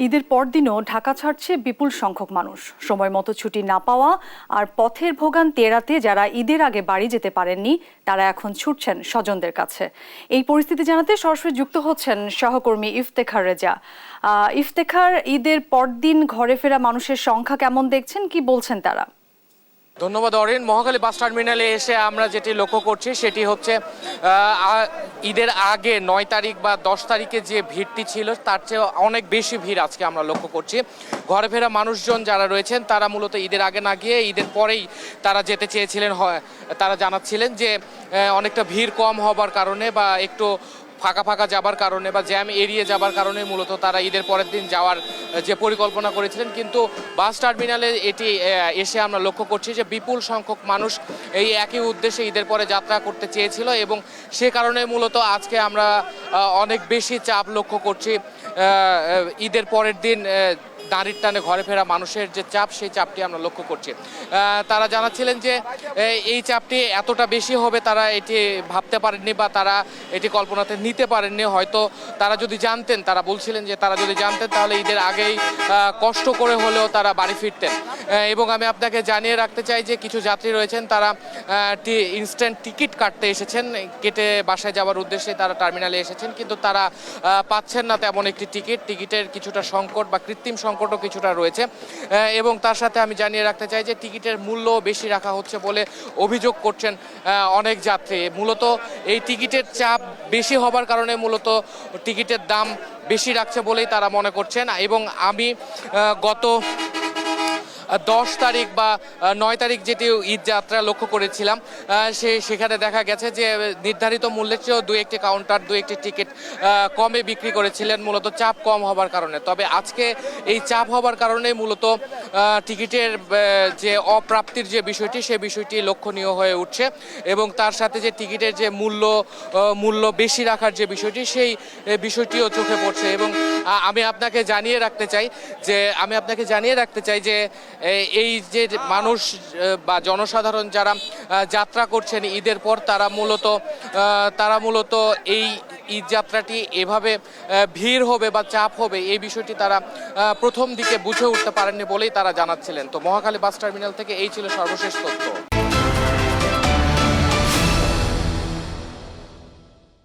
ঈদের পরদিনও ঢাকা ছাড়ছে বিপুল সংখ্যক মানুষ। সময় মতো ছুটি না পাওয়া আর পথের ভোগান্তি এড়াতে যারা ঈদের আগে বাড়ি যেতে পারেননি তারা এখন ছুটছেন স্বজনদের কাছে। এই পরিস্থিতি জানাতে সরাসরি যুক্ত হচ্ছেন সহকর্মী ইফতেখার রেজা। ইফতেখার, ঈদের পরদিন ঘরে ফেরা মানুষের সংখ্যা কেমন দেখছেন, কি বলছেন তারা? ধন্যবাদ অরিন। মহাখালী বাস টার্মিনালে এসে আমরা যেটি লক্ষ্য করছি সেটি হচ্ছে ঈদের আগে 9 তারিখ বা 10 তারিখে যে ভিড়টি ছিল তার চেয়ে অনেক বেশি ভিড় আজকে আমরা লক্ষ্য করছি। ঘরে ফেরা মানুষজন যারা রয়েছেন তারা মূলত ঈদের আগে না গিয়ে ঈদের পরেই তারা যেতে চেয়েছিলেন। তারা জানাচ্ছিলেন যে অনেকটা ভিড় কম হবার কারণে বা একটু ফাঁকা ফাঁকা যাবার কারণে বা জ্যাম এড়িয়ে যাবার কারণে মূলত তারা ঈদের পরের দিন যাওয়ার যে পরিকল্পনা করেছিলেন, কিন্তু বাস টার্মিনালে এটি এসে আমরা লক্ষ্য করছি যে বিপুল সংখ্যক মানুষ এই একই উদ্দেশ্যে ঈদের পরে যাত্রা করতে চেয়েছিল এবং সে কারণে মূলত আজকে আমরা অনেক বেশি চাপ লক্ষ্য করছি। ঈদের পরের দিন দাঁড়ির টানে ঘরে ফেরা মানুষের যে চাপ, সেই চাপটি আমরা লক্ষ্য করছি। তারা জানাচ্ছিলেন যে এই চাপটি এতটা বেশি হবে তারা এটি ভাবতে পারেননি বা তারা এটি কল্পনাতে নিতে পারেননি। হয়তো তারা যদি জানতেন, তারা বলছিলেন যে তারা যদি জানতেন তাহলে ঈদের আগেই কষ্ট করে হলেও তারা বাড়ি ফিরতেন। এবং আমি আপনাকে জানিয়ে রাখতে চাই যে কিছু যাত্রী রয়েছেন তারা ইনস্ট্যান্ট টিকিট কাটতে এসেছেন, কেটে বাসায় যাওয়ার উদ্দেশ্যে তারা টার্মিনালে এসেছেন, কিন্তু তারা পাচ্ছেন না তেমন একটি টিকিটের কিছুটা সংকট বা কৃত্রিম সংকটও কিছুটা রয়েছে। এবং তার সাথে আমি জানিয়ে রাখতে চাই যে টিকিটের মূল্য বেশি রাখা হচ্ছে বলে অভিযোগ করছেন অনেক যাত্রী। মূলত এই টিকিটের চাপ বেশি হবার কারণে মূলত টিকিটের দাম বেশি রাখছে বলেই তারা মনে করছেন। এবং আমি গত 10 তারিখ বা 9 তারিখ যেটি ঈদ যাত্রা লক্ষ্য করেছিলাম, সেখানে দেখা গেছে যে নির্ধারিত মূল্যের চেয়েও দু একটি টিকিট কমে বিক্রি করেছিলেন, মূলত চাপ কম হবার কারণে। তবে আজকে এই চাপ হবার কারণে মূলত টিকিটের যে অপ্রাপ্তির যে বিষয়টি, সেই বিষয়টি লক্ষণীয় হয়ে উঠছে এবং তার সাথে যে টিকিটের যে মূল্য বেশি রাখার যে বিষয়টি, সেই বিষয়টিও চোখে পড়ছে। এবং আমি আপনাকে জানিয়ে রাখতে চাই যে এই যে মানুষ বা জনসাধারণ যারা যাত্রা করছেন ঈদের পর, তারা মূলত এই ঈদ যাত্রাটি এভাবে ভিড় হবে বা চাপ হবে এই বিষয়টি তারা প্রথম দিকে বুঝে উঠতে পারেননি বলেই তারা জানাচ্ছিলেন। তো মহাখালী বাস টার্মিনাল থেকে এই ছিল সর্বশেষ তথ্য।